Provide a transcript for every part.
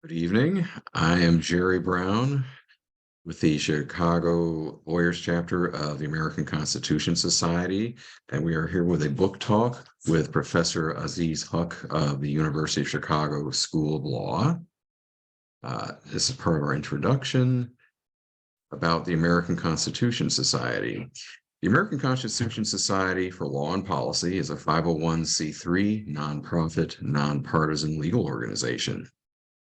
Good evening. I am Jerry Brown with the Chicago Lawyers Chapter of the American Constitution Society, and we are here with a book talk with Professor Aziz Huq of the University of Chicago School of Law. This is part of our introduction about the American Constitution Society. The American Constitution Society for Law and Policy is a 501c3 nonprofit, nonpartisan legal organization.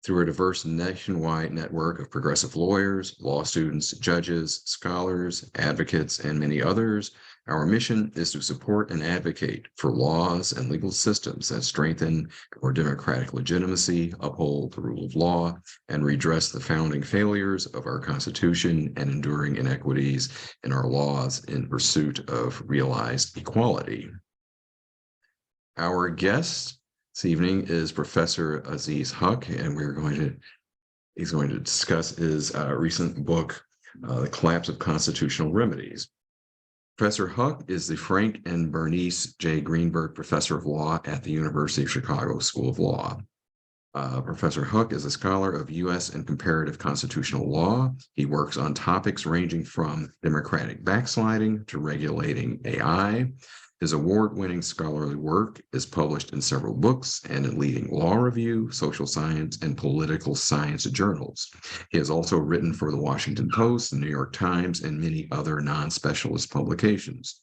Through a diverse nationwide network of progressive lawyers, law students, judges, scholars, advocates, and many others, our mission is to support and advocate for laws and legal systems that strengthen our democratic legitimacy, uphold the rule of law, and redress the founding failures of our Constitution and enduring inequities in our laws in pursuit of realized equality. Our guest this evening is Professor Aziz Huq, and he's going to discuss his recent book, The Collapse of Constitutional Remedies. Professor Huq is the Frank and Bernice J. Greenberg Professor of Law at the University of Chicago School of Law. Professor Huq is a scholar of U.S. and comparative constitutional law. He works on topics ranging from democratic backsliding to regulating AI. His award-winning scholarly work is published in several books and in leading law review, social science, and political science journals. He has also written for the Washington Post, the New York Times, and many other non-specialist publications.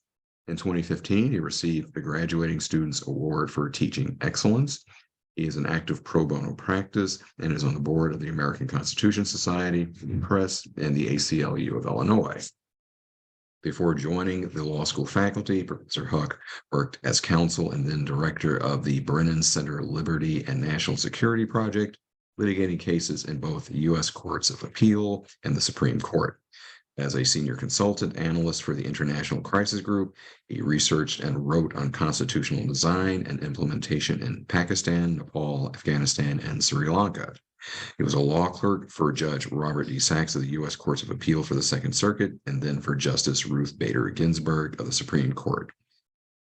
In 2015, he received the Graduating Students Award for Teaching Excellence. He is an active pro bono practice and is on the board of the American Constitution Society, Press, and the ACLU of Illinois. Before joining the law school faculty, Professor Huq worked as counsel and then director of the Brennan Center Liberty and National Security Project, litigating cases in both U.S. Courts of Appeal and the Supreme Court. As a senior consultant analyst for the International Crisis Group, he researched and wrote on constitutional design and implementation in Pakistan, Nepal, Afghanistan, and Sri Lanka. He was a law clerk for Judge Robert D. Sachs of the U.S. Courts of Appeal for the Second Circuit, and then for Justice Ruth Bader Ginsburg of the Supreme Court.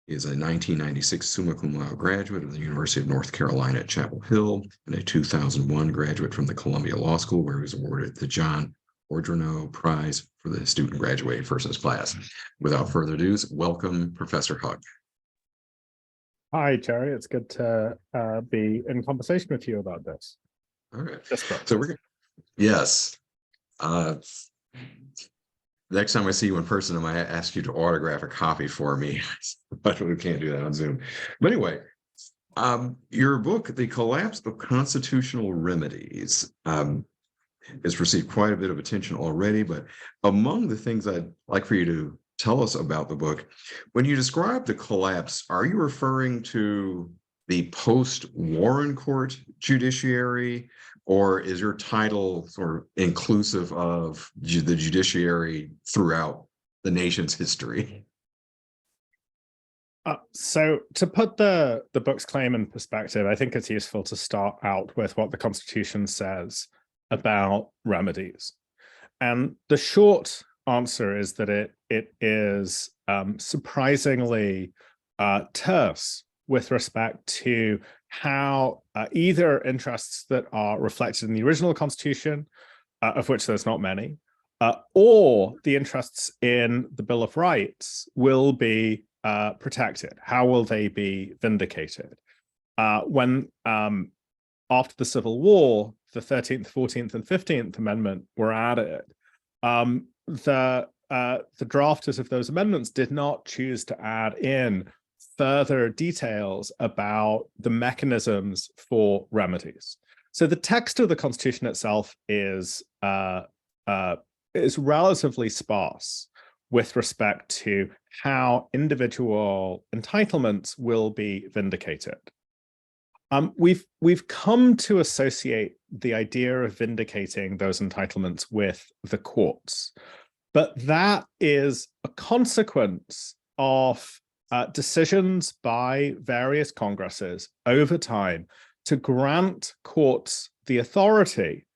He is a 1996 summa cum laude graduate of the University of North Carolina at Chapel Hill, and a 2001 graduate from the Columbia Law School, where he was awarded the John Ordronaux Prize for the student graduating first in his class. Without further ado, welcome, Professor Huq. Hi, Jerry. It's good to be in conversation with you about this. All right. So yes. Next time I see you in person, I might ask you to autograph a copy for me, but we can't do that on Zoom. But anyway, your book, The Collapse of Constitutional Remedies, has received quite a bit of attention already, but among the things I'd like for you to tell us about the book, when you describe the collapse, are you referring to the post-Warren Court judiciary, or is your title sort of inclusive of the judiciary throughout the nation's history? So to put the book's claim in perspective, I think it's useful to start out with what the Constitution says about remedies. And the short answer is that it is surprisingly terse with respect to how either interests that are reflected in the original Constitution, of which there's not many, or the interests in the Bill of Rights will be protected. How will they be vindicated? When after the Civil War, the 13th, 14th, and 15th Amendment were added, the drafters of those amendments did not choose to add in further details about the mechanisms for remedies. So the text of the Constitution itself is relatively sparse with respect to how individual entitlements will be vindicated. We've come to associate the idea of vindicating those entitlements with the courts, but that is a consequence of decisions by various Congresses over time to grant courts the authority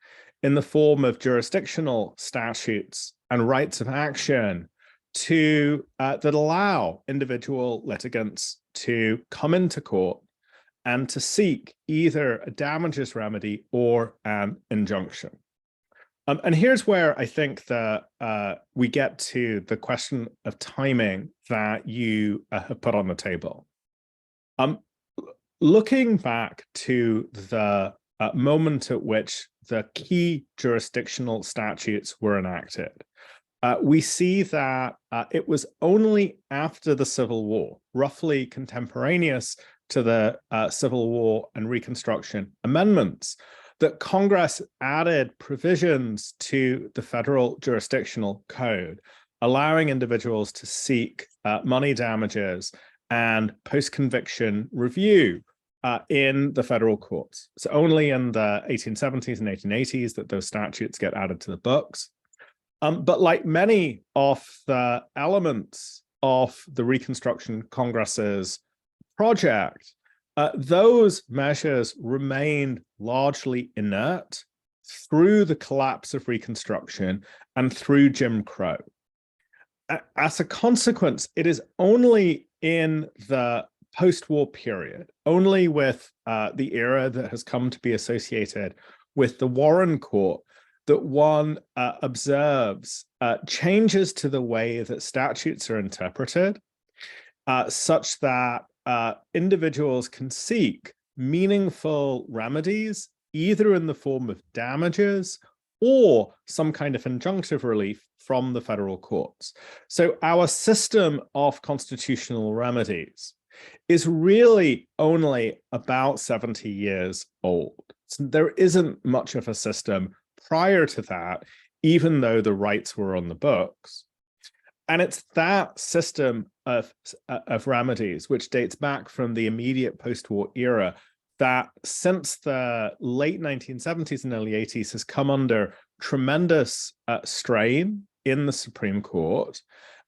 in the form of jurisdictional statutes and rights of action that allow individual litigants to come into court and to seek either a damages remedy or an injunction. And here's where I think that we get to the question of timing that you have put on the table. Looking back to the moment at which the key jurisdictional statutes were enacted, we see that it was only after the Civil War, roughly contemporaneous to the Civil War and Reconstruction amendments, that Congress added provisions to the federal jurisdictional code, allowing individuals to seek money damages and post-conviction review in the federal courts. It's only in the 1870s and 1880s that those statutes get added to the books. But like many of the elements of the Reconstruction Congress's project, those measures remained largely inert through the collapse of Reconstruction and through Jim Crow. As a consequence, it is only in the post-war period, only with the era that has come to be associated with the Warren Court, that one observes changes to the way that statutes are interpreted, such that individuals can seek meaningful remedies, either in the form of damages or some kind of injunctive relief from the federal courts. So our system of constitutional remedies is really only about 70 years old. So there isn't much of a system prior to that, even though the rights were on the books. And it's that system of remedies, which dates back from the immediate post-war era, that since the late 1970s and early 80s has come under tremendous strain in the Supreme Court,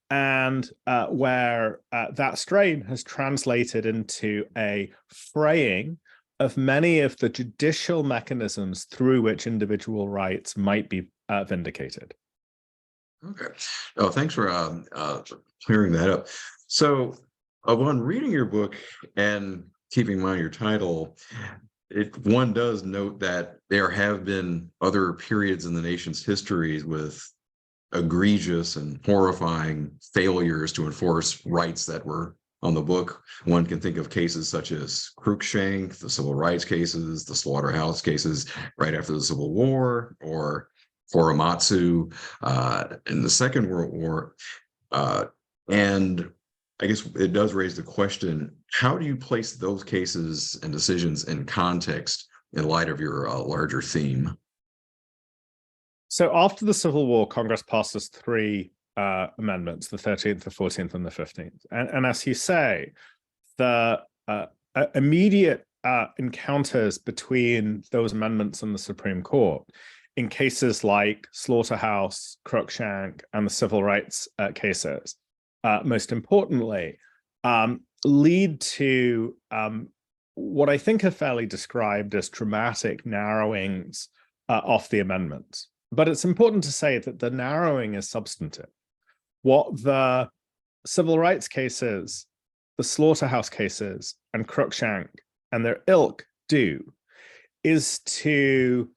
and where that strain has translated into a fraying of many of the judicial mechanisms through which individual rights might be vindicated. Okay. Oh, thanks for clearing that up. So, upon reading your book and keeping in mind your title, one does note that there have been other periods in the nation's history with egregious and horrifying failures to enforce rights that were on the book. One can think of cases such as Cruikshank, the civil rights cases, the slaughterhouse cases right after the Civil War, or Korematsu in the Second World War. And I guess it does raise the question, how do you place those cases and decisions in context in light of your larger theme? So after the Civil War, Congress passes three amendments, the 13th, the 14th, and the 15th. And as you say, the immediate encounters between those amendments and the Supreme Court in cases like Slaughterhouse, Cruikshank, and the civil rights cases, most importantly, lead to what I think are fairly described as dramatic narrowings of the amendments. But it's important to say that the narrowing is substantive. What the civil rights cases, the Slaughterhouse cases, and Cruikshank and their ilk do is to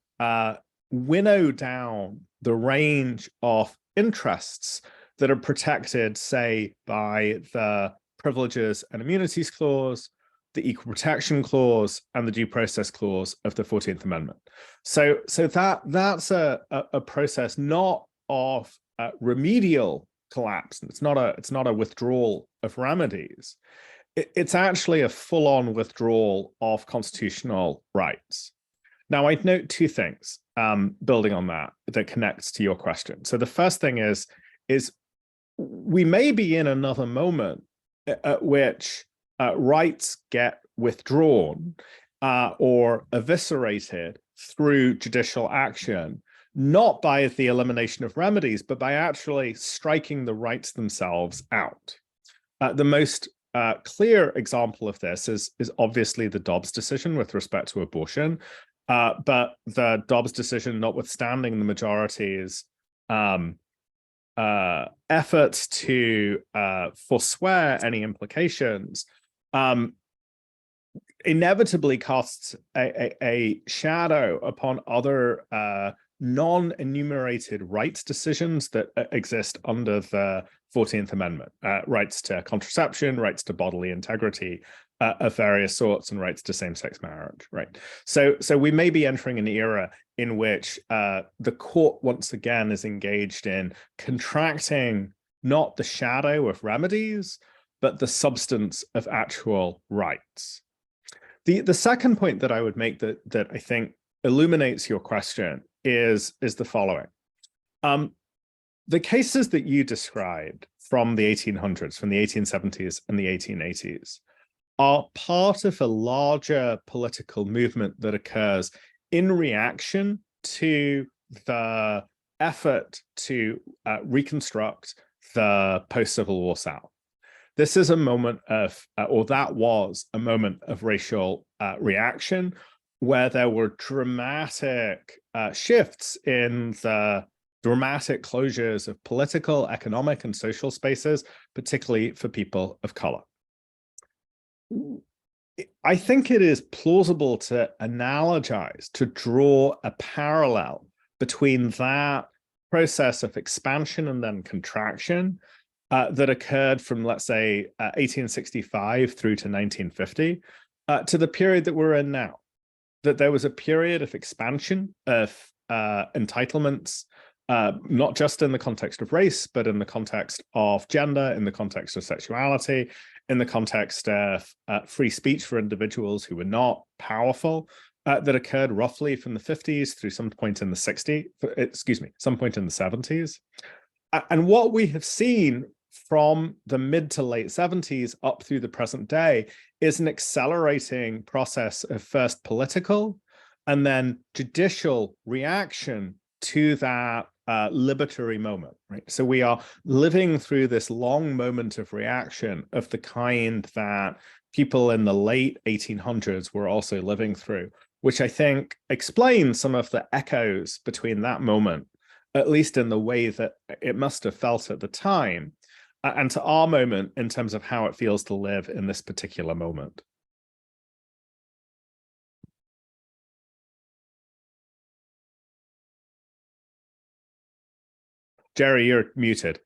winnow down the range of interests that are protected, say, by the Privileges and Immunities Clause, the Equal Protection Clause, and the Due Process Clause of the 14th Amendment. So that's a process not of remedial collapse. It's not a withdrawal of remedies. It's actually a full-on withdrawal of constitutional rights. Now, I'd note two things building on that connects to your question. So the first thing is we may be in another moment at which rights get withdrawn or eviscerated through judicial action, not by the elimination of remedies, but by actually striking the rights themselves out. The most clear example of this is obviously the Dobbs decision with respect to abortion, but the Dobbs decision, notwithstanding the majority's efforts to forswear any implications, inevitably casts a shadow upon other non-enumerated rights decisions that exist under the 14th Amendment, rights to contraception, rights to bodily integrity of various sorts, and rights to same-sex marriage, right? So we may be entering an era in which the court once again is engaged in contracting not the shadow of remedies, but the substance of actual rights. The second point that I would make that I think illuminates your question is the following. The cases that you described from the 1800s, from the 1870s and the 1880s, are part of a larger political movement that occurs in reaction to the effort to reconstruct the post-Civil War South. This is a moment of, or that was a moment of racial reaction, where there were dramatic shifts in the dramatic closures of political, economic, and social spaces, particularly for people of color. I think it is plausible to analogize, to draw a parallel between that process of expansion and then contraction that occurred from, let's say, 1865 through to 1950, to the period that we're in now. That there was a period of expansion of entitlements, not just in the context of race, but in the context of gender, in the context of sexuality, in the context of free speech for individuals who were not powerful, that occurred roughly from the 50s through some point in the 60s, some point in the 70s. And what we have seen from the mid to late 70s up through the present day is an accelerating process of first political and then judicial reaction to that liberatory moment, right? So we are living through this long moment of reaction of the kind that people in the late 1800s were also living through, which I think explains some of the echoes between that moment, at least in the way that it must have felt at the time, and to our moment in terms of how it feels to live in this particular moment. Jerry, you're muted.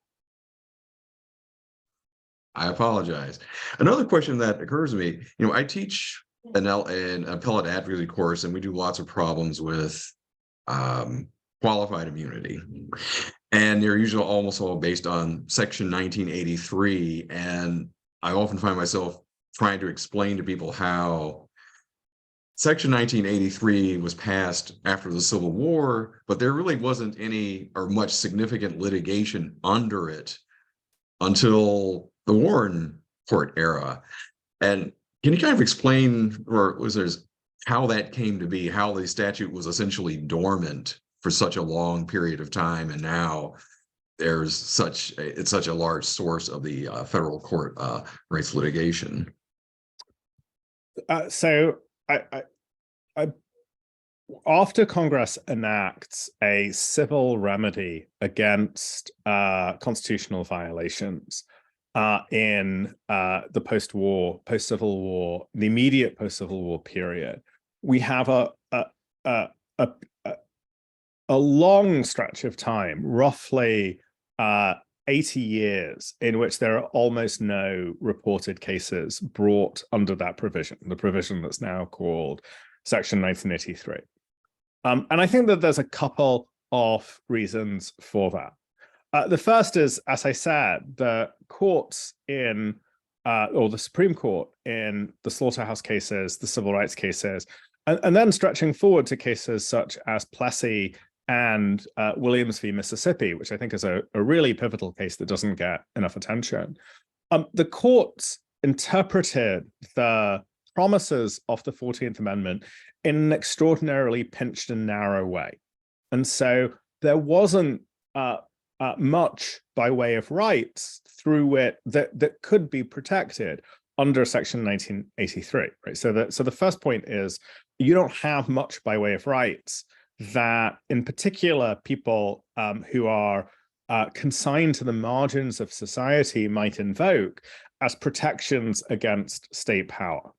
I apologize. Another question that occurs to me, I teach an appellate advocacy course, and we do lots of problems with qualified immunity. And they're usually almost all based on Section 1983. And I often find myself trying to explain to people how Section 1983 was passed after the Civil War, but there really wasn't any or much significant litigation under it until the Warren Court era. And can you kind of explain, or was there how that came to be, how the statute was essentially dormant for such a long period of time, and now there's such a large source of the federal court rights litigation? So after Congress enacts a civil remedy against constitutional violations in the post-Civil War, the immediate post-Civil War period, we have a long stretch of time, roughly 80 years, in which there are almost no reported cases brought under that provision, the provision that's now called Section 1983. And I think that there's a couple of reasons for that. The first is, as I said, the courts in, or the Supreme Court in the slaughterhouse cases, the civil rights cases, and then stretching forward to cases such as Plessy and Williams v. Mississippi, which I think is a really pivotal case that doesn't get enough attention. The courts interpreted the promises of the 14th Amendment in an extraordinarily pinched and narrow way. And so there wasn't much by way of rights through it that could be protected under Section 1983, right? So the first point is you don't have much by way of rights that, in particular, people who are consigned to the margins of society might invoke as protections against state power.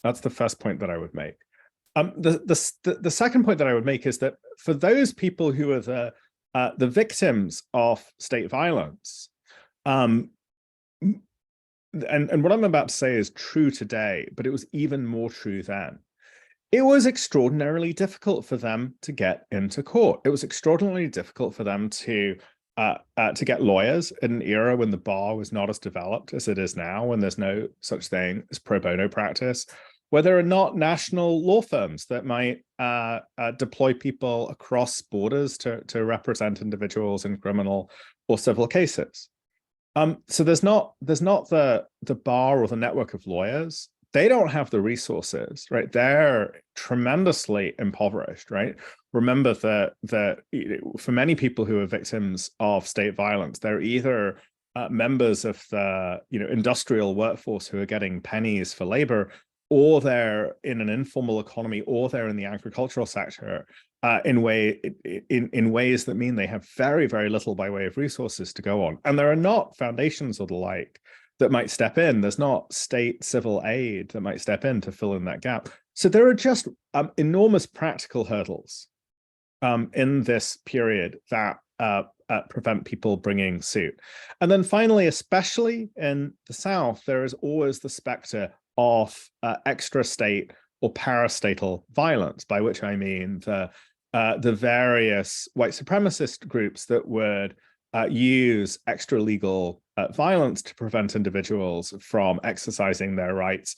That's the first point that I would make. The second point that I would make is that for those people who are the victims of state violence, and what I'm about to say is true today, but it was even more true then. It was extraordinarily difficult for them to get into court. It was extraordinarily difficult for them to get lawyers in an era when the bar was not as developed as it is now, when there's no such thing as pro bono practice, where there are not national law firms that might deploy people across borders to represent individuals in criminal or civil cases. So there's not the bar or the network of lawyers. They don't have the resources, right? They're tremendously impoverished, right? Remember that for many people who are victims of state violence, they're either members of the industrial workforce who are getting pennies for labor, or they're in an informal economy, or they're in the agricultural sector in ways that mean they have very, very little by way of resources to go on. And there are not foundations or the like that might step in. There's not state civil aid that might step in to fill in that gap. So there are just enormous practical hurdles in this period that prevent people bringing suit. And then finally, especially in the South, there is always the specter of extra state or parastatal violence, by which I mean the various white supremacist groups that would use extra legal violence to prevent individuals from exercising their rights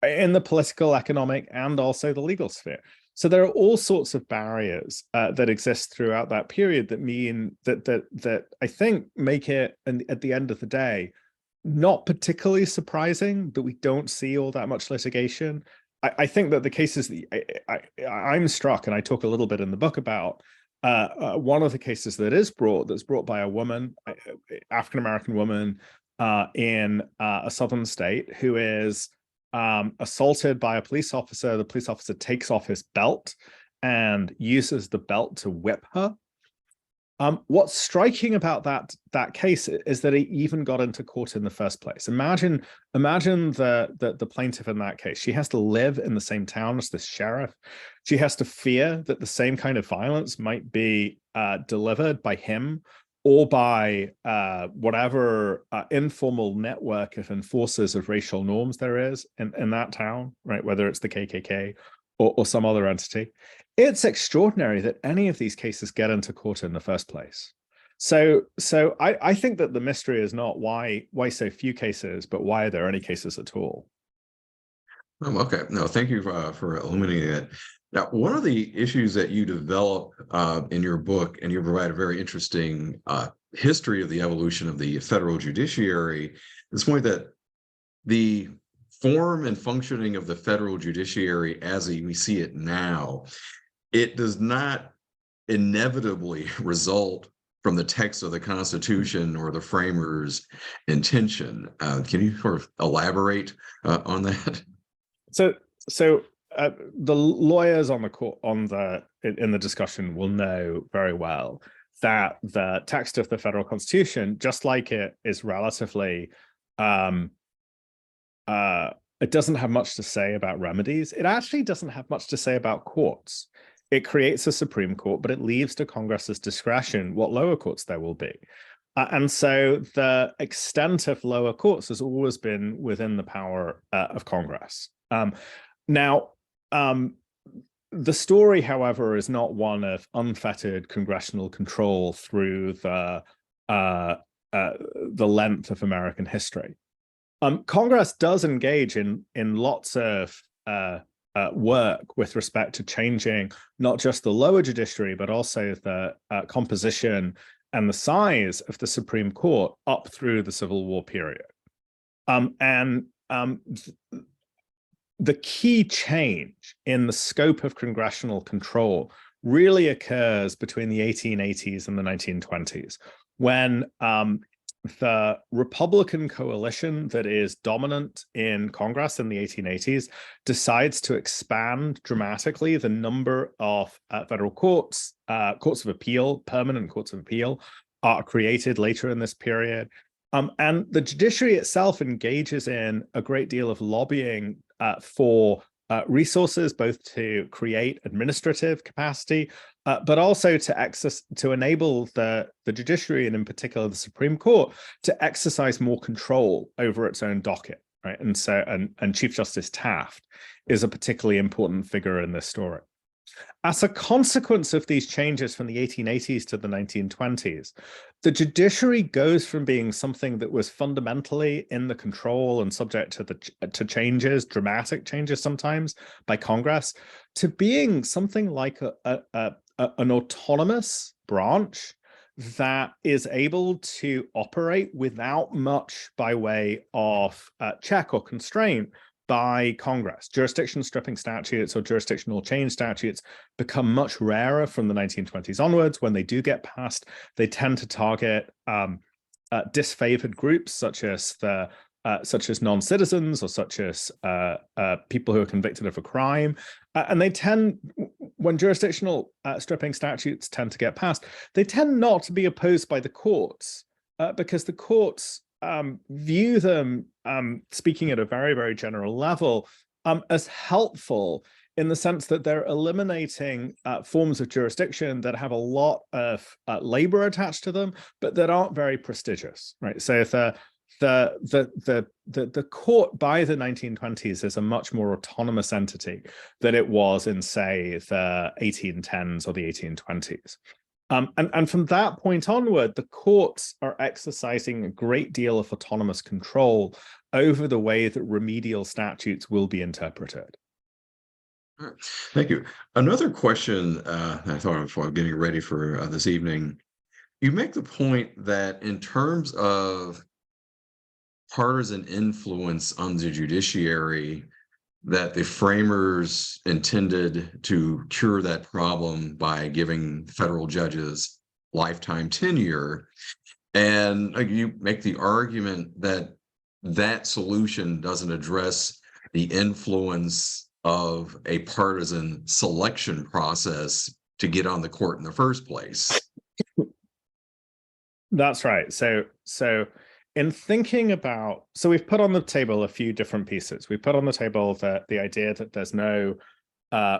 in the political, economic, and also the legal sphere. So there are all sorts of barriers that exist throughout that period that mean that I think make it, at the end of the day, not particularly surprising that we don't see all that much litigation. I think that the cases that I'm struck, and I talk a little bit in the book about, one of the cases that's brought by a woman, African-American woman in a southern state, who is assaulted by a police officer. The police officer takes off his belt and uses the belt to whip her. What's striking about that case is that it even got into court in the first place. Imagine the plaintiff in that case. She has to live in the same town as the sheriff. She has to fear that the same kind of violence might be delivered by him or by whatever informal network of enforcers of racial norms there is in that town, right? Whether it's the KKK or some other entity. It's extraordinary that any of these cases get into court in the first place. So I think that the mystery is not why so few cases, but why are there any cases at all? Okay, no, thank you for illuminating that. Now, one of the issues that you develop in your book, and you provide a very interesting history of the evolution of the federal judiciary, is the point that the form and functioning of the federal judiciary as we see it now, it does not inevitably result from the text of the Constitution or the framers' intention. Can you sort of elaborate on that? So the lawyers on the court in the discussion will know very well that the text of the federal Constitution, just like it is relatively it doesn't have much to say about remedies. It actually doesn't have much to say about courts. It creates a Supreme Court, but it leaves to Congress's discretion what lower courts there will be. And so the extent of lower courts has always been within the power of Congress. Now, the story, however, is not one of unfettered congressional control through the length of American history. Congress does engage in lots of work with respect to changing not just the lower judiciary, but also the composition and the size of the Supreme Court up through the Civil War period. The key change in the scope of congressional control really occurs between the 1880s and the 1920s, when the Republican coalition that is dominant in Congress in the 1880s decides to expand dramatically the number of federal courts, courts of appeal, permanent courts of appeal are created later in this period. And the judiciary itself engages in a great deal of lobbying for resources, both to create administrative capacity, but also to enable the judiciary, and in particular the Supreme Court, to exercise more control over its own docket, right? And so, and Chief Justice Taft is a particularly important figure in this story. As a consequence of these changes from the 1880s to the 1920s, the judiciary goes from being something that was fundamentally in the control and subject to changes, dramatic changes sometimes, by Congress, to being something like an autonomous branch that is able to operate without much by way of check or constraint by Congress. Jurisdiction stripping statutes or jurisdictional change statutes become much rarer from the 1920s onwards. When they do get passed, they tend to target disfavored groups such as non-citizens, or such as people who are convicted of a crime. And they tend, when jurisdictional stripping statutes tend to get passed, they tend not to be opposed by the courts, because the courts view them, speaking at a very, very general level, as helpful in the sense that they're eliminating forms of jurisdiction that have a lot of labor attached to them, but that aren't very prestigious, right? So if the court by the 1920s is a much more autonomous entity than it was in, say, the 1810s or the 1820s. And from that point onward, the courts are exercising a great deal of autonomous control over the way that remedial statutes will be interpreted. All right. Thank you. Another question I thought of while getting ready for this evening, you make the point that in terms of partisan influence on the judiciary, that the framers intended to cure that problem by giving federal judges lifetime tenure. And you make the argument that that solution doesn't address the influence of a partisan selection process to get on the court in the first place. That's right. So in thinking about, so we've put on the table a few different pieces. We put on the table the idea that there's no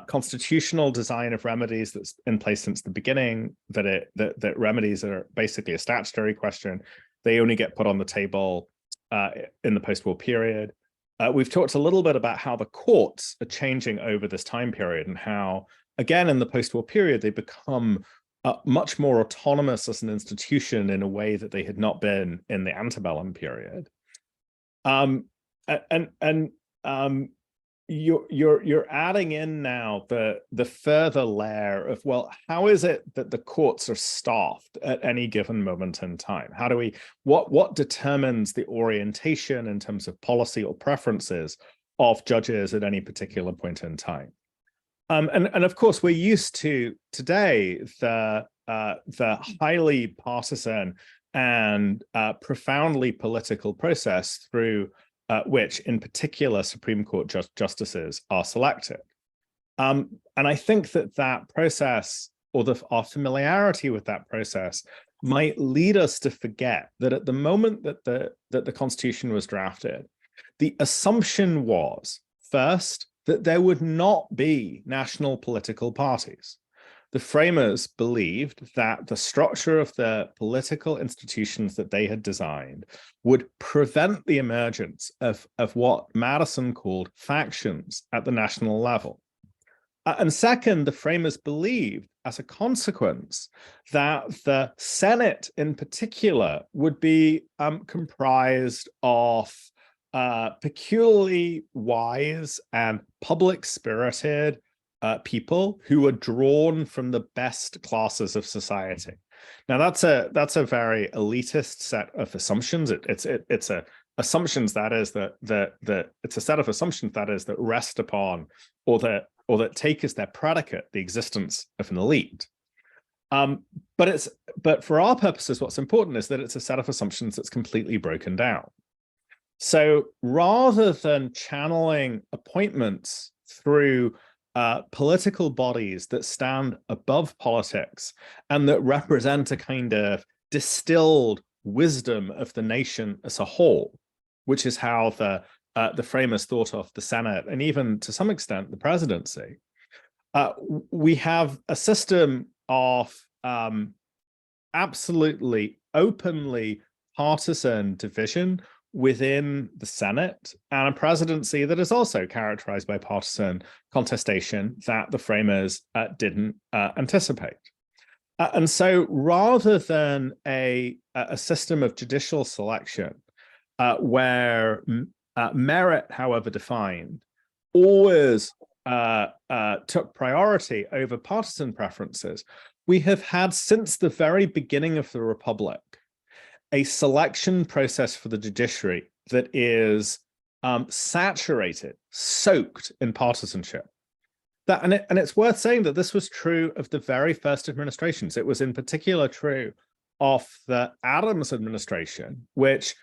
constitutional design of remedies that's in place since the beginning, that remedies are basically a statutory question. They only get put on the table in the post-war period. We've talked a little bit about how the courts are changing over this time period, and how, again, in the post-war period, they become much more autonomous as an institution in a way that they had not been in the antebellum period. You're adding in now the further layer of, well, how is it that the courts are staffed at any given moment in time? How do we, what determines the orientation in terms of policy or preferences of judges at any particular point in time? And of course, we're used to today the highly partisan and profoundly political process through which, in particular, Supreme Court justices are selected. And I think that process, or our familiarity with that process, might lead us to forget that at the moment that the Constitution was drafted, the assumption was, first, that there would not be national political parties. The framers believed that the structure of the political institutions that they had designed would prevent the emergence of what Madison called factions at the national level. And second, the framers believed, as a consequence, that the Senate in particular would be comprised of peculiarly wise and public-spirited people who were drawn from the best classes of society. Now, that's a very elitist set of assumptions. It's a assumptions that is it's a set of assumptions that rest upon, or that take as their predicate the existence of an elite. But for our purposes, what's important is that it's a set of assumptions that's completely broken down. So rather than channeling appointments through political bodies that stand above politics and that represent a kind of distilled wisdom of the nation as a whole, which is how the framers thought of the Senate and even to some extent the presidency, we have a system of absolutely openly partisan division within the Senate and a presidency that is also characterized by partisan contestation that the framers didn't anticipate. And so rather than a system of judicial selection where merit, however defined, always took priority over partisan preferences, we have had since the very beginning of the Republic a selection process for the judiciary that is saturated, soaked in partisanship. And it's worth saying that this was true of the very first administrations. It was in particular true of the Adams administration, which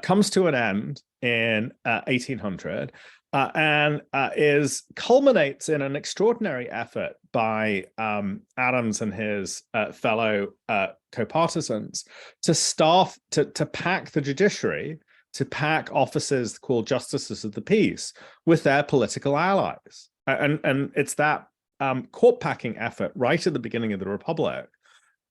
comes to an end in 1800 and culminates in an extraordinary effort by Adams and his fellow co-partisans to pack the judiciary, to pack offices called justices of the peace with their political allies. And it's that court packing effort right at the beginning of the Republic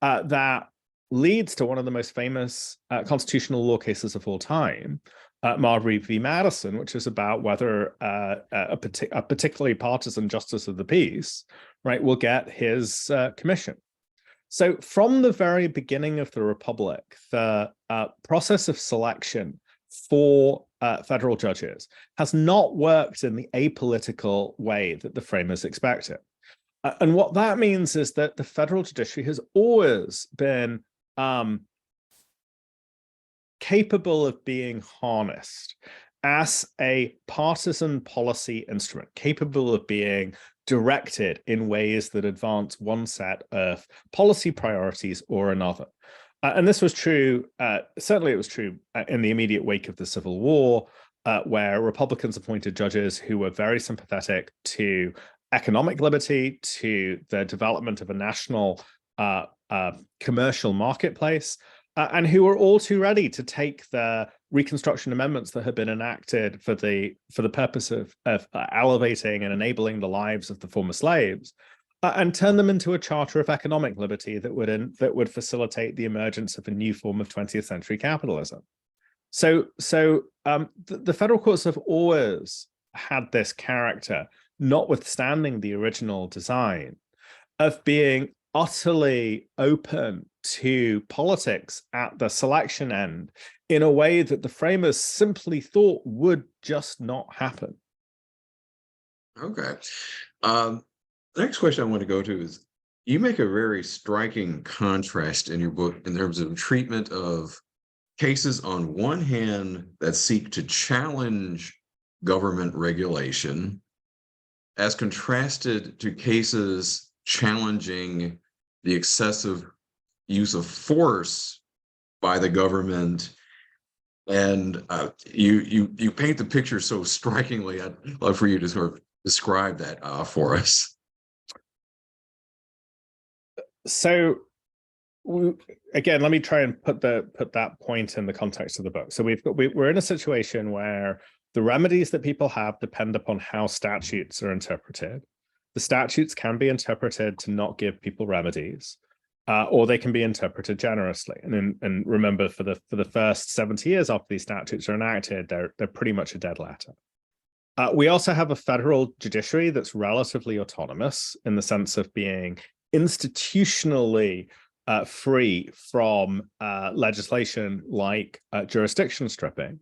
that leads to one of the most famous constitutional law cases of all time, Marbury v. Madison, which is about whether a particularly partisan justice of the peace, right, will get his commission. So from the very beginning of the Republic, the process of selection for federal judges has not worked in the apolitical way that the framers expected. And what that means is that the federal judiciary has always been capable of being harnessed as a partisan policy instrument, capable of being directed in ways that advance one set of policy priorities or another. And this was true, certainly it was true in the immediate wake of the Civil War, where Republicans appointed judges who were very sympathetic to economic liberty, to the development of a national commercial marketplace, and who were all too ready to take the Reconstruction amendments that had been enacted for the purpose of elevating and enabling the lives of the former slaves, and turn them into a charter of economic liberty that would facilitate the emergence of a new form of 20th century capitalism. So the federal courts have always had this character, notwithstanding the original design, of being utterly open to politics at the selection end in a way that the framers simply thought would just not happen. Okay. The next question I want to go to is, you make a very striking contrast in your book in terms of treatment of cases on one hand that seek to challenge government regulation as contrasted to cases challenging the excessive use of force by the government. And you paint the picture so strikingly. I'd love for you to sort of describe that for us. So again, let me try and put that point in the context of the book. So we're in a situation where the remedies that people have depend upon how statutes are interpreted. The statutes can be interpreted to not give people remedies, or they can be interpreted generously. And remember, for the first 70 years after these statutes are enacted, they're pretty much a dead letter. We also have a federal judiciary that's relatively autonomous in the sense of being institutionally free from legislation like jurisdiction stripping,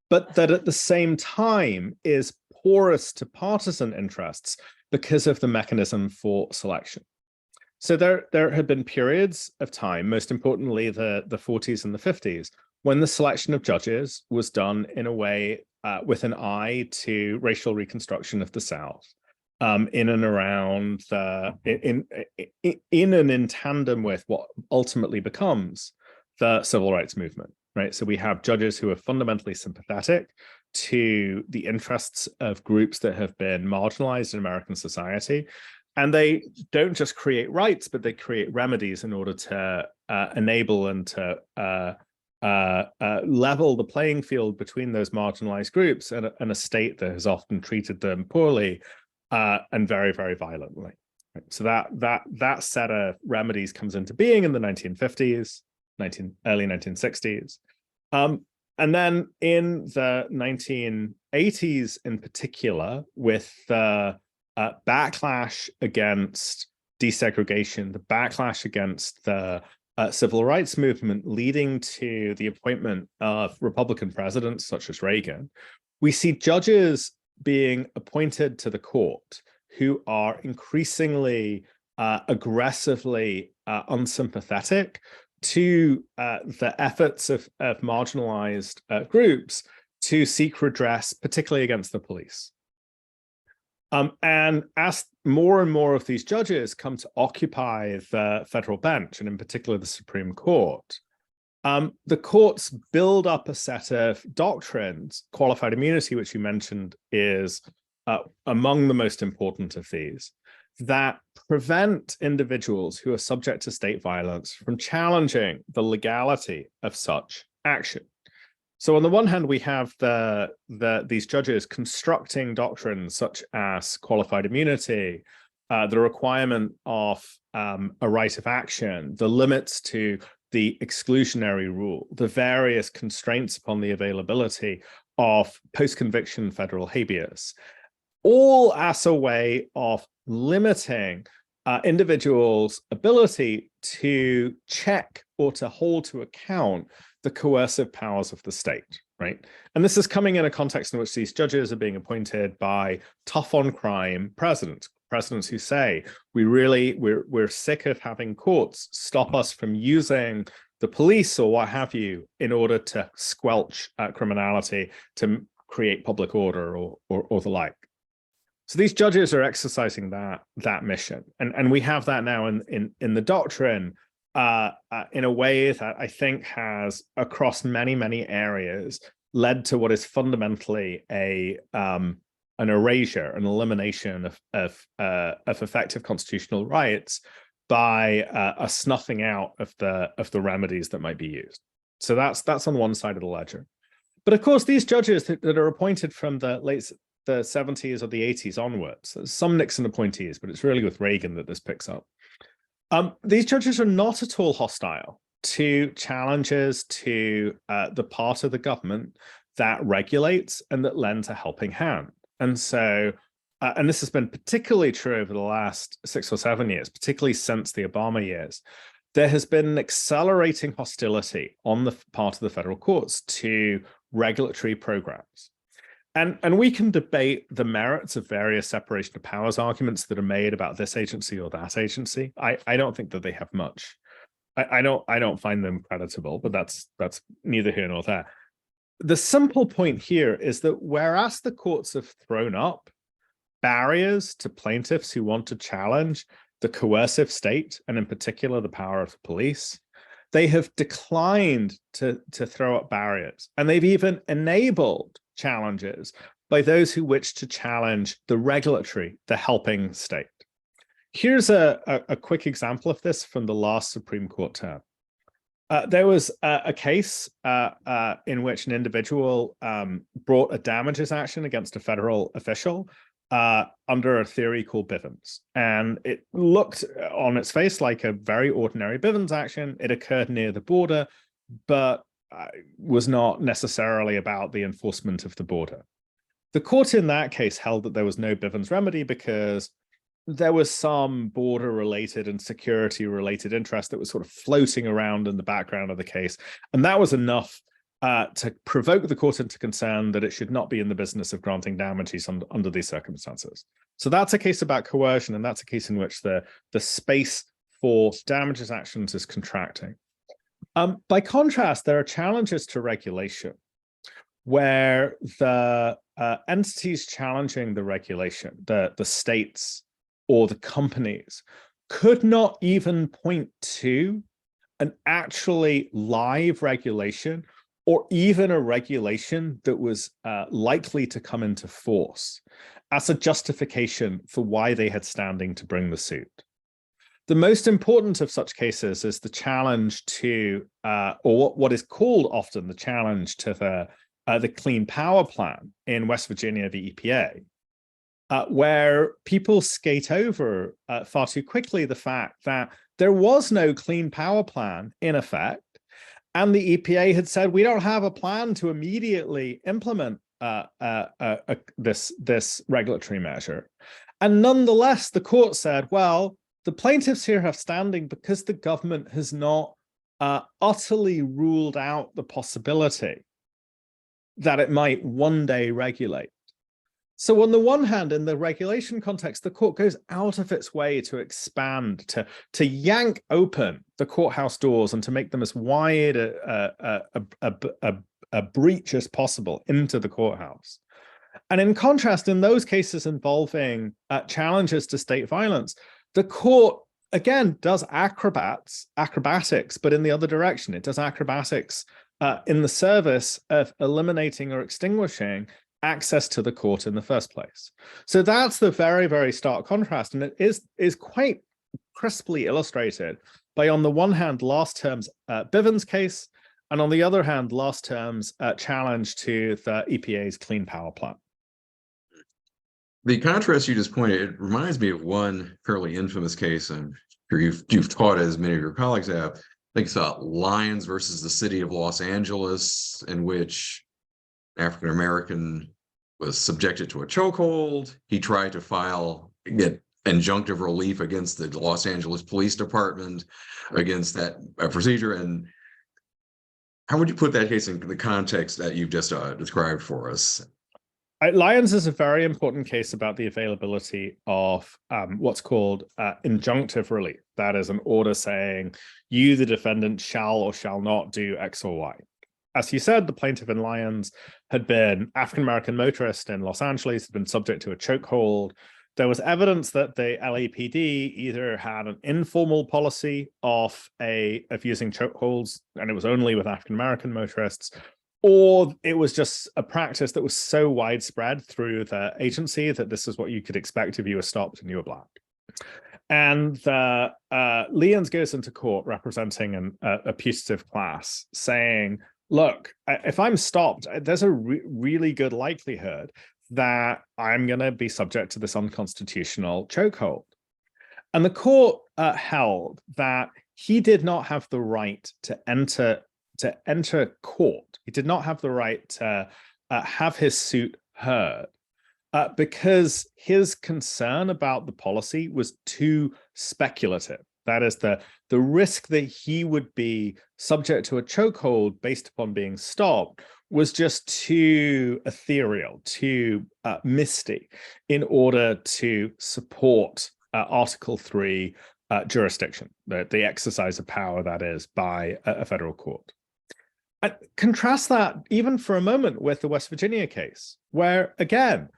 but that at the same time is porous to partisan interests because of the mechanism for selection. So there have been periods of time, most importantly the 40s and the 50s, when the selection of judges was done in a way with an eye to racial reconstruction of the South, in and around in and in tandem with what ultimately becomes the civil rights movement, right? So we have judges who are fundamentally sympathetic to the interests of groups that have been marginalized in American society. And they don't just create rights, but they create remedies in order to enable and to level the playing field between those marginalized groups and a state that has often treated them poorly and very, very violently. Right? So that set of remedies comes into being in the 1950s, early 1960s. And then in the 1980s in particular, with the backlash against desegregation, the backlash against the civil rights movement leading to the appointment of Republican presidents such as Reagan, we see judges being appointed to the court who are increasingly aggressively unsympathetic to the efforts of marginalized groups to seek redress, particularly against the police. And as more and more of these judges come to occupy the federal bench, and in particular the Supreme Court, the courts build up a set of doctrines. Qualified immunity, which you mentioned, is among the most important of these, that prevent individuals who are subject to state violence from challenging the legality of such action. So on the one hand, we have these judges constructing doctrines such as qualified immunity, the requirement of a right of action, the limits to the exclusionary rule, the various constraints upon the availability of post-conviction federal habeas, all as a way of limiting individuals' ability to check or to hold to account the coercive powers of the state, right? And this is coming in a context in which these judges are being appointed by tough on crime presidents who say, we're sick of having courts stop us from using the police or what have you in order to squelch criminality, to create public order or the like. So these judges are exercising that mission, and we have that now in the doctrine in a way that I think has, across many areas, led to what is fundamentally an erasure, an elimination of effective constitutional rights by a snuffing out of the remedies that might be used. So that's on one side of the ledger. But of course, these judges that are appointed from the 70s or the 80s onwards, some Nixon appointees, but it's really with Reagan that this picks up. These judges are not at all hostile to challenges to the part of the government that regulates and that lends a helping hand. And so, and this has been particularly true over the last 6 or 7 years, particularly since the Obama years, there has been an accelerating hostility on the part of the federal courts to regulatory programs. And we can debate the merits of various separation of powers arguments that are made about this agency or that agency. I don't think that they have much. I don't find them creditable, but that's neither here nor there. The simple point here is that whereas the courts have thrown up barriers to plaintiffs who want to challenge the coercive state, and in particular the power of the police, they have declined to throw up barriers, and they've even enabled challenges by those who wish to challenge the regulatory, the helping state. Here's a quick example of this from the last Supreme Court term. There was a case in which an individual brought a damages action against a federal official under a theory called Bivens. And it looked on its face like a very ordinary Bivens action. It occurred near the border, but was not necessarily about the enforcement of the border. The court in that case held that there was no Bivens remedy because there was some border-related and security-related interest that was sort of floating around in the background of the case. And that was enough to provoke the court into concern that it should not be in the business of granting damages under these circumstances. So that's a case about coercion, and that's a case in which the space for damages actions is contracting. By contrast, there are challenges to regulation where the entities challenging the regulation, the states or the companies, could not even point to an actually live regulation or even a regulation that was likely to come into force as a justification for why they had standing to bring the suit. The most important of such cases is the challenge to, or what is called often the challenge to the Clean Power Plan in West Virginia, the EPA, where people skate over far too quickly the fact that there was no Clean Power Plan in effect, and the EPA had said, we don't have a plan to immediately implement this regulatory measure. And nonetheless, the court said, well, the plaintiffs here have standing because the government has not utterly ruled out the possibility that it might one day regulate. So on the one hand, in the regulation context, the court goes out of its way to expand, to yank open the courthouse doors and to make them as wide a breach as possible into the courthouse. And in contrast, in those cases involving challenges to state violence, the court, again, does acrobatics, but in the other direction. It does acrobatics in the service of eliminating or extinguishing access to the court in the first place. So that's the very, very stark contrast. And it is quite crisply illustrated by, on the one hand, last term's Bivens case, and on the other hand, last term's challenge to the EPA's Clean Power Plan. The contrast you just pointed, it reminds me of one fairly infamous case, I'm sure you've taught, as many of your colleagues have. I think it's Lyons versus the city of Los Angeles, in which African-American was subjected to a chokehold. He tried to get injunctive relief against the Los Angeles Police Department against that procedure. And how would you put that case in the context that you've just described for us? Lyons is a very important case about the availability of what's called injunctive relief. That is an order saying you, the defendant, shall or shall not do X or Y. As you said, the plaintiff in Lyons had been African-American motorist in Los Angeles, had been subject to a chokehold. There was evidence that the LAPD either had an informal policy of using chokeholds, and it was only with African-American motorists, or it was just a practice that was so widespread through the agency that this is what you could expect if you were stopped and you were black. And Lyons goes into court representing a putative class, saying, look, if I'm stopped, there's a really good likelihood that I'm going to be subject to this unconstitutional chokehold. And the court held that he did not have the right to enter court. He did not have the right to have his suit heard because his concern about the policy was too speculative. That is, the risk that he would be subject to a chokehold based upon being stopped was just too ethereal, too misty in order to support Article 3 jurisdiction, the exercise of power, that is, by a federal court. And contrast that even for a moment with the West Virginia case, where, again,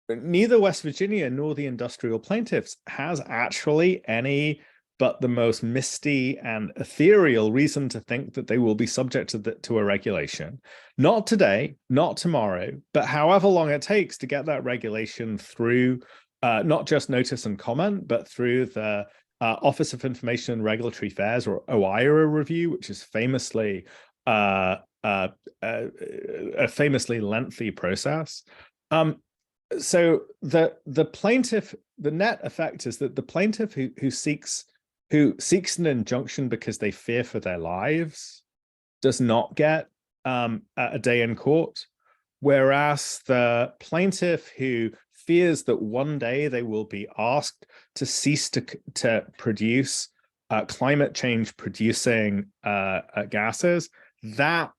neither West Virginia nor the industrial plaintiffs has actually any but the most misty and ethereal reason to think that they will be subject to a regulation. Not today, not tomorrow, but however long it takes to get that regulation through not just notice and comment, but through the Office of Information and Regulatory Affairs, or OIRA review, which is famously a famously lengthy process. So the plaintiff, the net effect is that the plaintiff who seeks an injunction because they fear for their lives does not get a day in court, whereas the plaintiff who fears that one day they will be asked to cease to produce climate change producing gases, that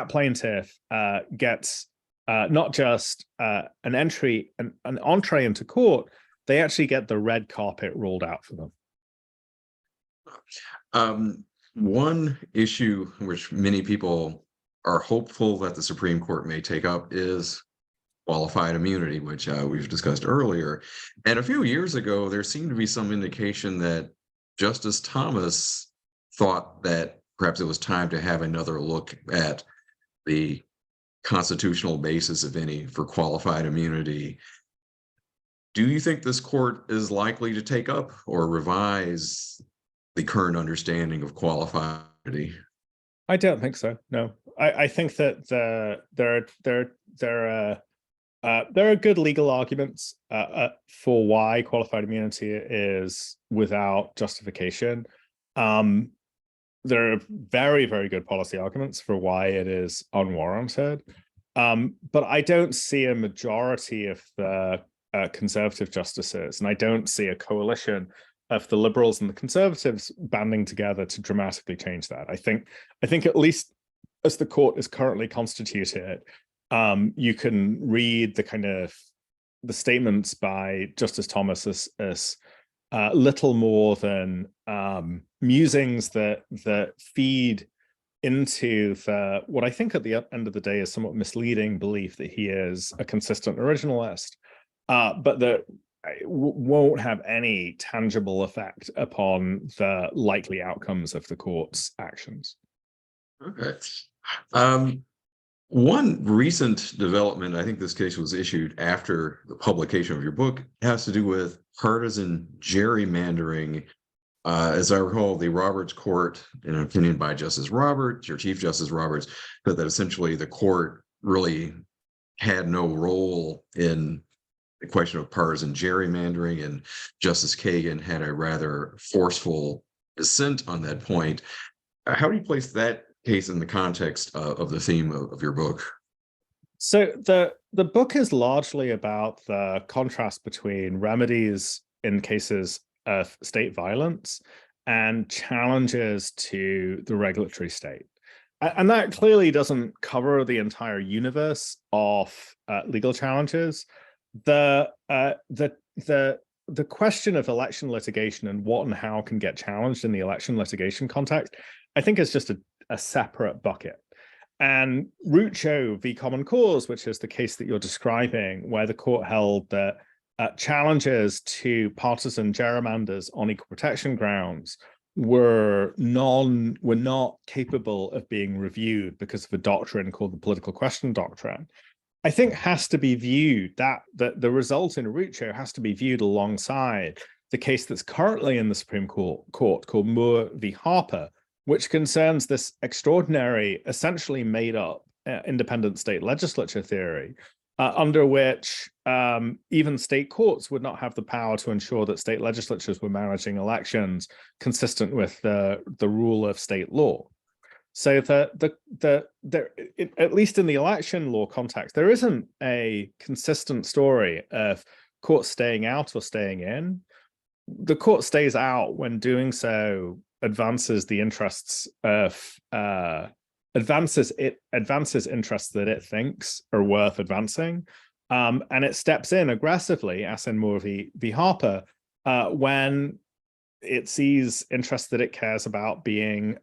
plaintiff gets not just an entree into court, they actually get the red carpet rolled out for them. One issue which many people are hopeful that the Supreme Court may take up is qualified immunity, which we've discussed earlier. And a few years ago, there seemed to be some indication that Justice Thomas thought that perhaps it was time to have another look at the constitutional basis, if any, for qualified immunity. do you think this court is likely to take up or revise the current understanding of qualified immunity? I don't think so. No, I think that there are good legal arguments for why qualified immunity is without justification. There are very, very good policy arguments for why it is unwarranted. But I don't see a majority of the conservative justices, and I don't see a coalition of the liberals and the conservatives banding together to dramatically change that. I think at least as the court is currently constituted, you can read the statements by Justice Thomas as little more than musings that feed into what I think at the end of the day is somewhat misleading belief that he is a consistent originalist, but that won't have any tangible effect upon the likely outcomes of the court's actions. Okay. One recent development, I think this case was issued after the publication of your book, has to do with partisan gerrymandering. As I recall, the Roberts Court, in an opinion by Justice Roberts, your Chief Justice Roberts, said that essentially the court really had no role in the question of partisan gerrymandering, and Justice Kagan had a rather forceful dissent on that point. How do you place that case in the context of the theme of your book? So the book is largely about the contrast between remedies in cases of state violence and challenges to the regulatory state. And that clearly doesn't cover the entire universe of legal challenges. The question of election litigation and what and how can get challenged in the election litigation context, I think is just a separate bucket. And Rucho v. Common Cause, which is the case that you're describing, where the court held that challenges to partisan gerrymanders on equal protection grounds were not capable of being reviewed because of a doctrine called the political question doctrine, I think has to be viewed, that the result in Rucho has to be viewed alongside the case that's currently in the Supreme Court called Moore v. Harper, which concerns this extraordinary, essentially made up independent state legislature theory, under which even state courts would not have the power to ensure that state legislatures were managing elections consistent with the rule of state law. So at least in the election law context, there isn't a consistent story of courts staying out or staying in. The court stays out when doing so advances the interests of advances interests that it thinks are worth advancing, and it steps in aggressively, as in Moore v. Harper, when it sees interests that it cares about being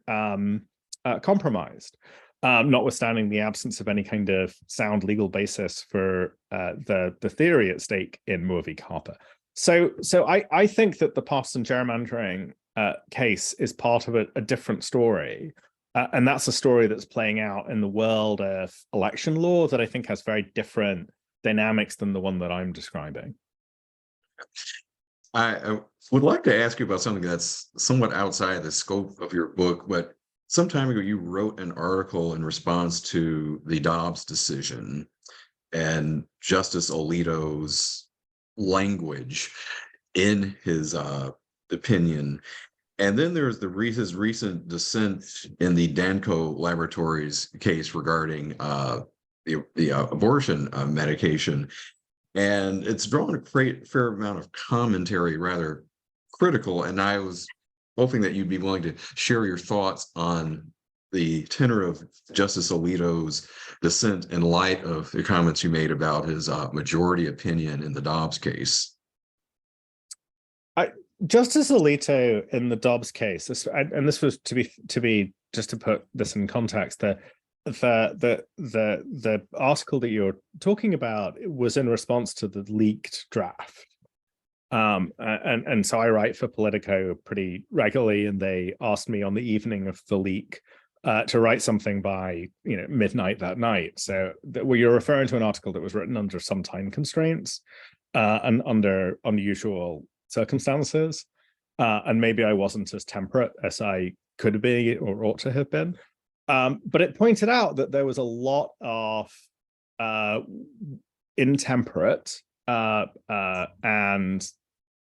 compromised, notwithstanding the absence of any kind of sound legal basis for the theory at stake in Moore v. Harper. So I think that the partisan gerrymandering case is part of a different story. And that's a story that's playing out in the world of election law that I think has very different dynamics than the one that I'm describing. I would like to ask you about something that's somewhat outside the scope of your book, but some time ago you wrote an article in response to the Dobbs decision and Justice Alito's language in his opinion. And then there's his recent dissent in the Danco Laboratories case regarding the abortion medication. And it's drawn a fair amount of commentary, rather critical. And I was hoping that you'd be willing to share your thoughts on the tenor of Justice Alito's dissent in light of the comments you made about his majority opinion in the Dobbs case. Justice Alito in the Dobbs case, and this was to be just to put this in context, the article that you're talking about was in response to the leaked draft. And so I write for Politico pretty regularly, and they asked me on the evening of the leak to write something by midnight that night. So you're referring to an article that was written under some time constraints. and under unusual circumstances. And maybe I wasn't as temperate as I could be or ought to have been. But it pointed out that there was a lot of intemperate and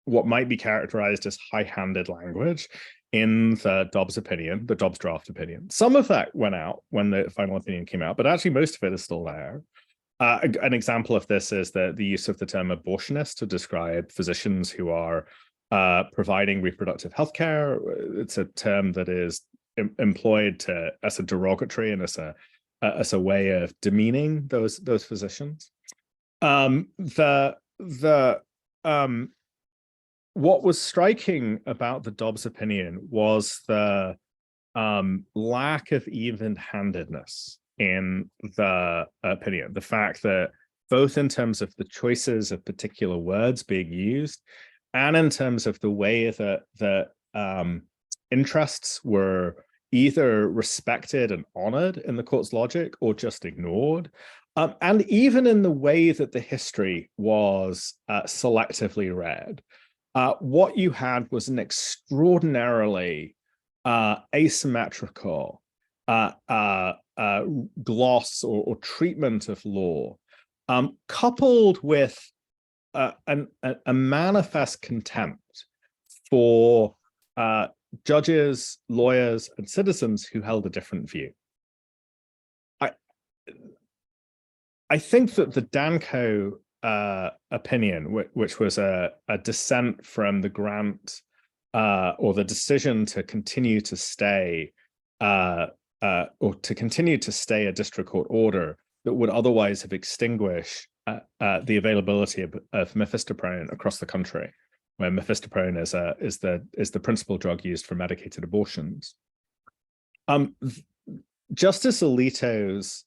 what might be characterized as high-handed language in the Dobbs opinion, the Dobbs draft opinion. Some of that went out when the final opinion came out, but actually most of it is still there. An example of this is the use of the term abortionist to describe physicians who are providing reproductive health care. It's a term that is employed as a derogatory and as a way of demeaning those physicians. What was striking about the Dobbs opinion was the lack of even-handedness in the opinion. The fact that both in terms of the choices of particular words being used and in terms of the way that the interests were either respected and honored in the court's logic or just ignored, and even in the way that the history was selectively read. What you had was an extraordinarily asymmetrical gloss or treatment of law, coupled with a manifest contempt for judges, lawyers, and citizens who held a different view. I think that the Danko opinion, which was a dissent from the grant or the decision to continue to stay a district court order that would otherwise have extinguished the availability of mifepristone across the country, where mifepristone is the principal drug used for medicated abortions. Justice Alito's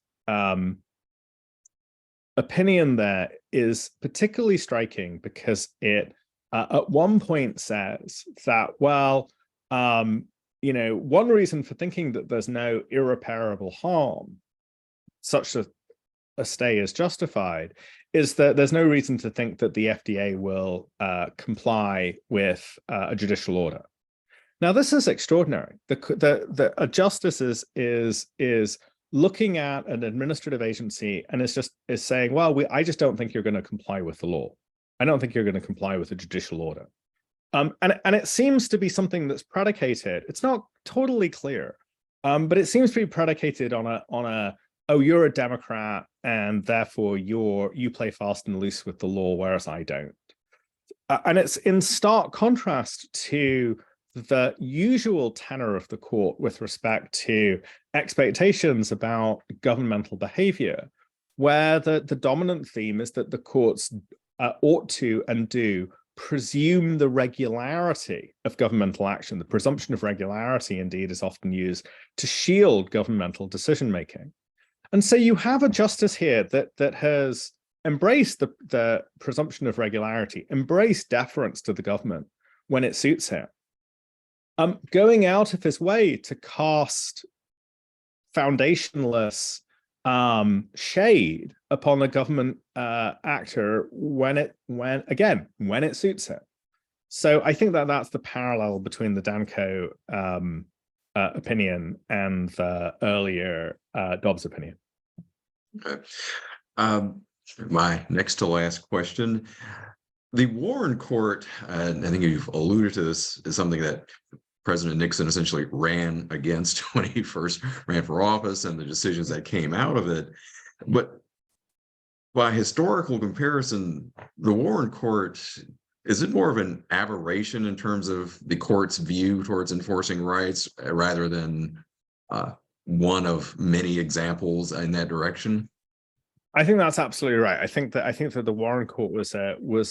opinion there is particularly striking because it at one point says that, well, one reason for thinking that there's no irreparable harm such that a stay is justified is that there's no reason to think that the FDA will comply with a judicial order. Now, this is extraordinary. A justice is looking at an administrative agency and is saying, well, I just don't think you're going to comply with the law. I don't think you're going to comply with a judicial order. And it seems to be something that's predicated. It's not totally clear, but it seems to be predicated on a oh, you're a Democrat and therefore you play fast and loose with the law, whereas I don't. And it's in stark contrast to the usual tenor of the court with respect to expectations about governmental behavior, where the dominant theme is that the courts ought to and do presume the regularity of governmental action. The presumption of regularity, indeed, is often used to shield governmental decision-making. And so you have a justice here that has embraced the presumption of regularity, embraced deference to the government when it suits him, going out of his way to cast foundationless shade upon a government actor when it suits him. So I think that that's the parallel between the Danko opinion and the earlier Dobbs opinion. Okay. My next to last question. The Warren Court, and I think you've alluded to this, is something that President Nixon essentially ran against when he first ran for office and the decisions that came out of it. But by historical comparison, the Warren Court, is it more of an aberration in terms of the court's view towards enforcing rights rather than one of many examples in that direction? I think that's absolutely right. I think that the Warren Court was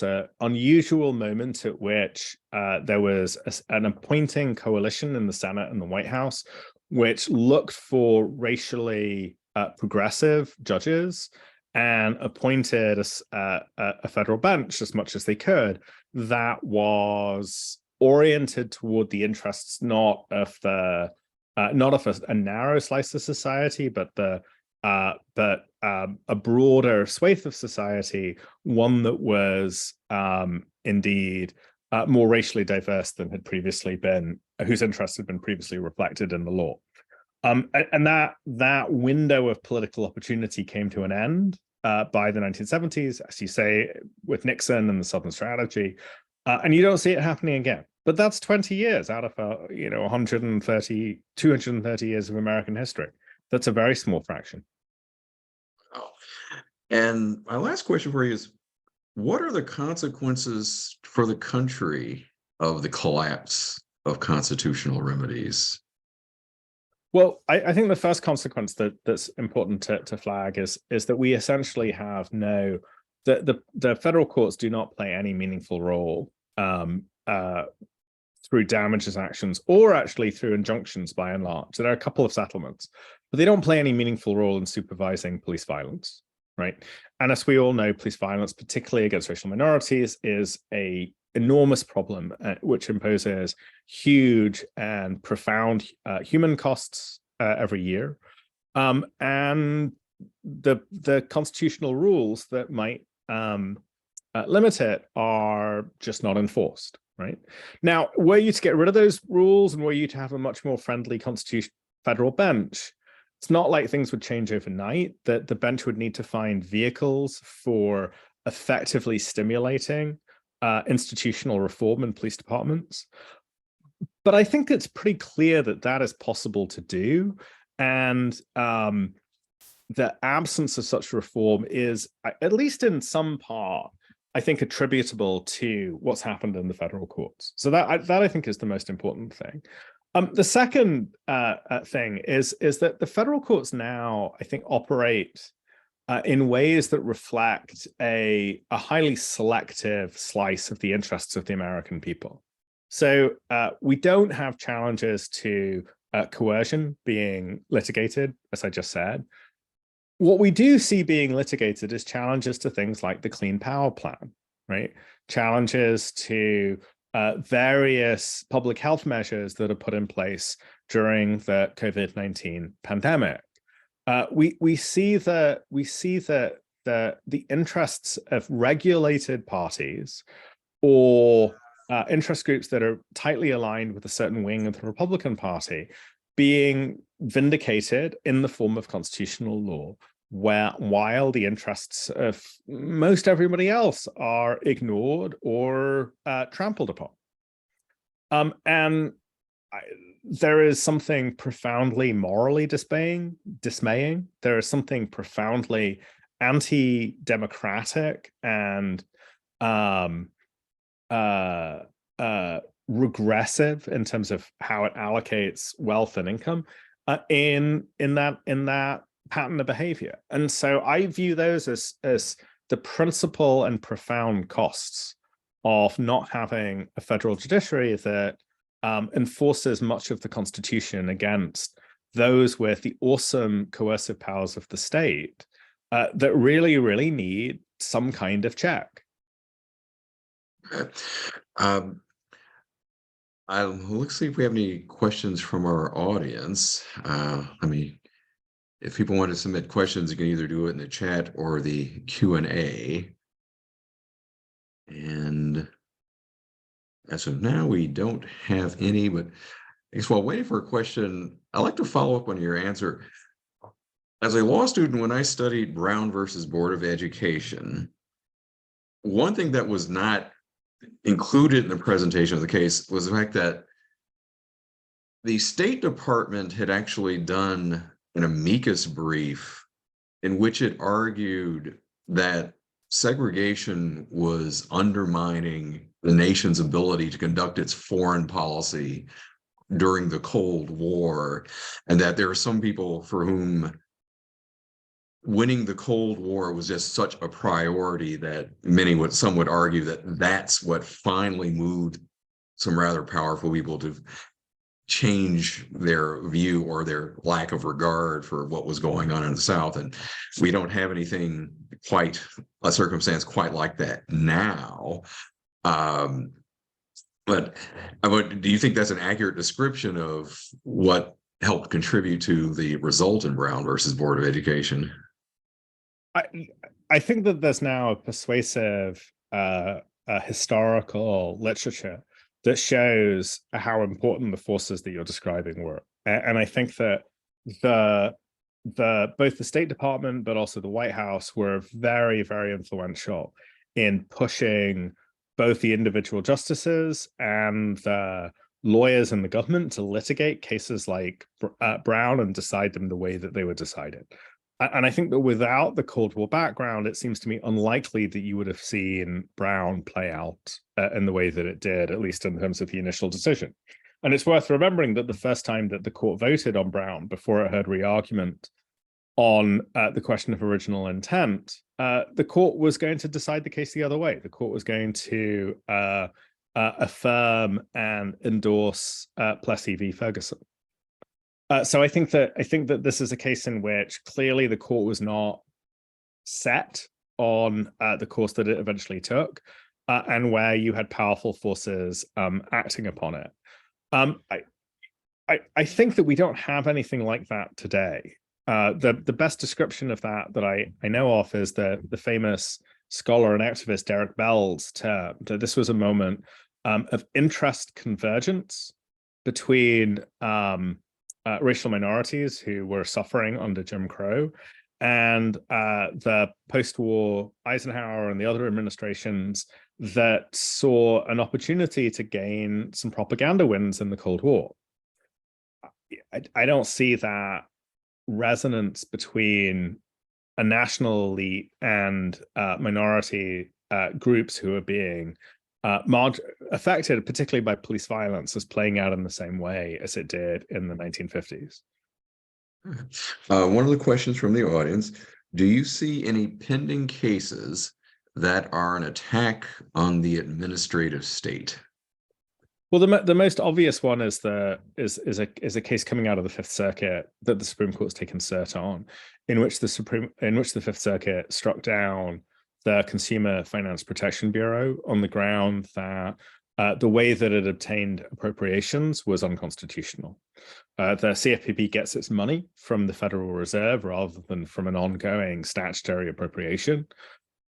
a unusual moment at which there was an appointing coalition in the Senate and the White House, which looked for racially progressive judges and appointed a federal bench as much as they could that was oriented toward the interests not of a narrow slice of society, but a broader swathe of society, one that was indeed more racially diverse than had previously been, whose interests had been previously reflected in the law. And that window of political opportunity came to an end by the 1970s, as you say, with Nixon and the Southern Strategy, and you don't see it happening again. But that's 20 years out of 130, 230 years of American history. That's a very small fraction. Oh. And my last question for you is, what are the consequences for the country of the collapse of constitutional remedies? Well, I think the first consequence that's important to flag is that we essentially have the federal courts do not play any meaningful role through damages actions or actually through injunctions by and large. There are a couple of settlements, but they don't play any meaningful role in supervising police violence, right? And as we all know, police violence, particularly against racial minorities, is an enormous problem, which imposes huge and profound human costs every year. And the constitutional rules that might limit it are just not enforced, right? Now, were you to get rid of those rules and were you to have a much more friendly federal bench, it's not like things would change overnight, that the bench would need to find vehicles for effectively stimulating institutional reform in police departments. But I think it's pretty clear that that is possible to do. And the absence of such reform is, at least in some part, I think attributable to what's happened in the federal courts. So that I think is the most important thing. The second thing is that the federal courts now, I think, operate in ways that reflect a highly selective slice of the interests of the American people. So we don't have challenges to coercion being litigated, as I just said. What we do see being litigated is challenges to things like the Clean Power Plan, right? Challenges to various public health measures that are put in place during the COVID-19 pandemic. We see that the interests of regulated parties or interest groups that are tightly aligned with a certain wing of the Republican Party being vindicated in the form of constitutional law, while the interests of most everybody else are ignored or trampled upon. And there is something profoundly morally dismaying. There is something profoundly anti-democratic and regressive in terms of how it allocates wealth and income in that pattern of behavior. And so I view those as the principal and profound costs of not having a federal judiciary that enforces much of the Constitution against those with the awesome coercive powers of the state that really, really need some kind of check. Let's see if we have any questions from our audience. If people want to submit questions, you can either do it in the chat or the Q&A. And as of now, we don't have any, but I guess while waiting for a question, I'd like to follow up on your answer. As a law student, when I studied Brown versus Board of Education, one thing that was not included in the presentation of the case was the fact that the State Department had actually done an amicus brief in which it argued that segregation was undermining the nation's ability to conduct its foreign policy during the Cold War, and that there are some people for whom winning the Cold War was just such a priority that some would argue that that's what finally moved some rather powerful people to change their view or their lack of regard for what was going on in the South. And we don't have anything a circumstance quite like that now. But do you think that's an accurate description of what helped contribute to the result in Brown versus Board of Education? I I think that there's now a persuasive historical literature that shows how important the forces that you're describing were, and I think that the both the State Department but also the White House were very, very influential in pushing both the individual justices and the lawyers in the government to litigate cases like Brown and decide them the way that they were decided. And I think that without the Cold War background, it seems to me unlikely that you would have seen Brown play out in the way that it did, at least in terms of the initial decision. And it's worth remembering that the first time that the court voted on Brown, before it heard re-argument on the question of original intent, the court was going to decide the case the other way. The court was going to affirm and endorse Plessy v. Ferguson. So I think that this is a case in which clearly the court was not set on the course that it eventually took, and where you had powerful forces acting upon it. I think that we don't have anything like that today. The best description of that I know of is the famous scholar and activist Derek Bell's term that this was a moment of interest convergence between racial minorities who were suffering under Jim Crow and the post-war Eisenhower and the other administrations that saw an opportunity to gain some propaganda wins in the Cold War. I don't see that resonance between a national elite and minority groups who are being affected, particularly by police violence, as playing out in the same way as it did in the 1950s. One of the questions from the audience: do you see any pending cases that are an attack on the administrative state? Well, the most obvious one is a case coming out of the Fifth Circuit that the Supreme Court's taken cert on, in which the Fifth Circuit struck down the Consumer Finance Protection Bureau on the ground that the way that it obtained appropriations was unconstitutional. The CFPB gets its money from the Federal Reserve rather than from an ongoing statutory appropriation.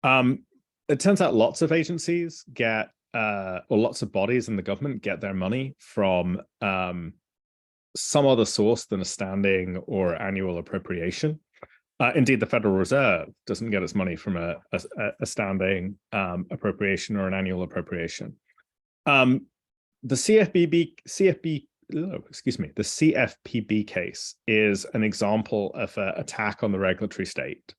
It turns out lots of agencies get, or lots of bodies in the government get their money from some other source than a standing or annual appropriation. Indeed, the Federal Reserve doesn't get its money from a standing appropriation or an annual appropriation. The CFPB case is an example of an attack on the regulatory state.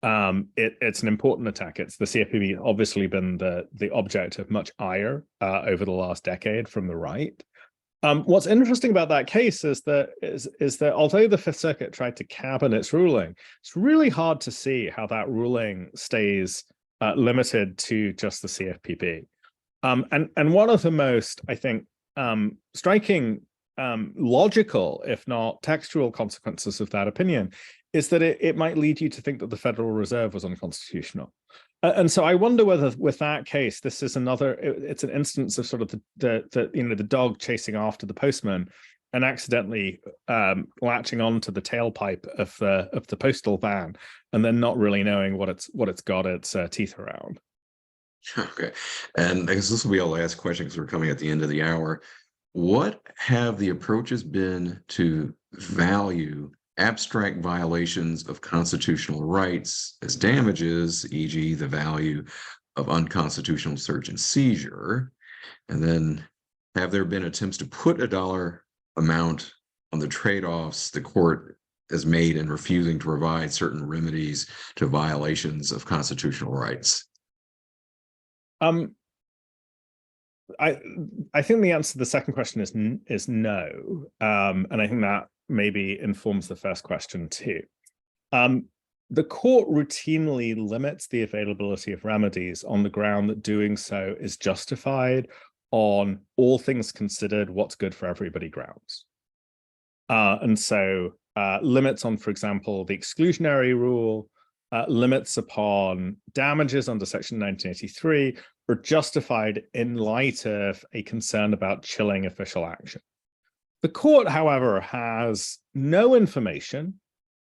It's an important attack. It's the CFPB obviously been the object of much ire over the last decade from the right. What's interesting about that case is that although the Fifth Circuit tried to cabin its ruling, it's really hard to see how that ruling stays limited to just the CFPB. And one of the most, I think, striking logical, if not textual, consequences of that opinion is that it might lead you to think that the Federal Reserve was unconstitutional. And so I wonder whether with that case, this is it's an instance of sort of the dog chasing after the postman and accidentally latching onto the tailpipe of the postal van and then not really knowing what it's got its teeth around. Okay. And I guess this will be our last question because we're coming at the end of the hour. What have the approaches been to value abstract violations of constitutional rights as damages, e.g. the value of unconstitutional search and seizure? And then have there been attempts to put a dollar amount on the trade-offs the court has made in refusing to provide certain remedies to violations of constitutional rights? I think the answer to the second question is no, and I think that maybe informs the first question too. The court routinely limits the availability of remedies on the ground that doing so is justified on all things considered, what's good for everybody grounds. And so limits on, for example, the exclusionary rule, limits upon damages under Section 1983 are justified in light of a concern about chilling official action. The court, however, has no information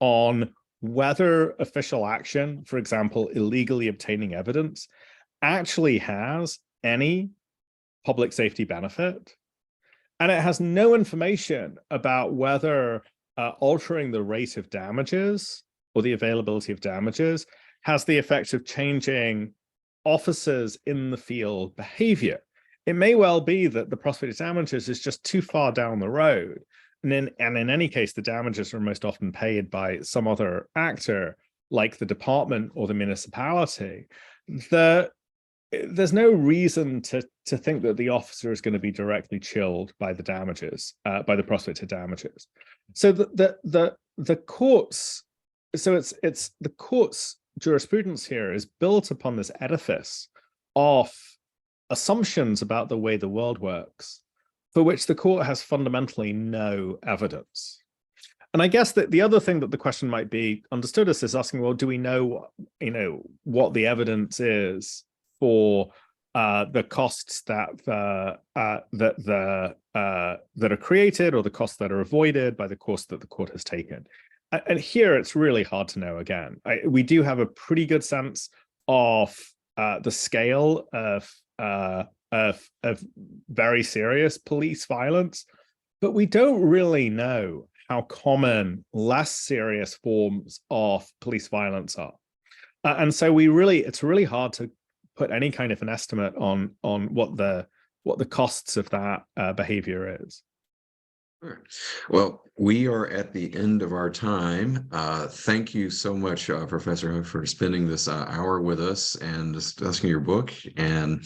on whether official action, for example, illegally obtaining evidence, actually has any public safety benefit. And it has no information about whether altering the rate of damages or the availability of damages has the effect of changing officers in the field behavior. It may well be that the prospect of damages is just too far down the road. And in any case, the damages are most often paid by some other actor, like the department or the municipality. There's no reason to think that the officer is going to be directly chilled by the damages, by the prospect of damages. So the courts, so it's the court's jurisprudence here is built upon this edifice of assumptions about the way the world works, for which the court has fundamentally no evidence. And I guess that the other thing that the question might be understood as is asking, well, do we know, what the evidence is for the costs that are created or the costs that are avoided by the course that the court has taken? And here it's really hard to know again. We do have a pretty good sense of the scale of very serious police violence, but we don't really know how common less serious forms of police violence are. And so it's really hard to put any kind of an estimate on what the costs of that behavior is. All right. Well, we are at the end of our time. Thank you so much, Professor Huq, for spending this hour with us and discussing your book. And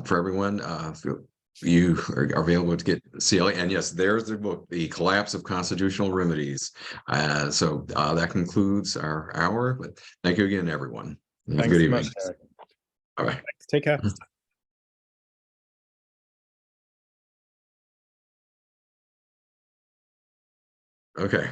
for everyone, you are available to get CLE. And yes, there's the book, The Collapse of Constitutional Remedies. So that concludes our hour. But thank you again, everyone. Have a good evening. All right. Thanks. Take care. Okay.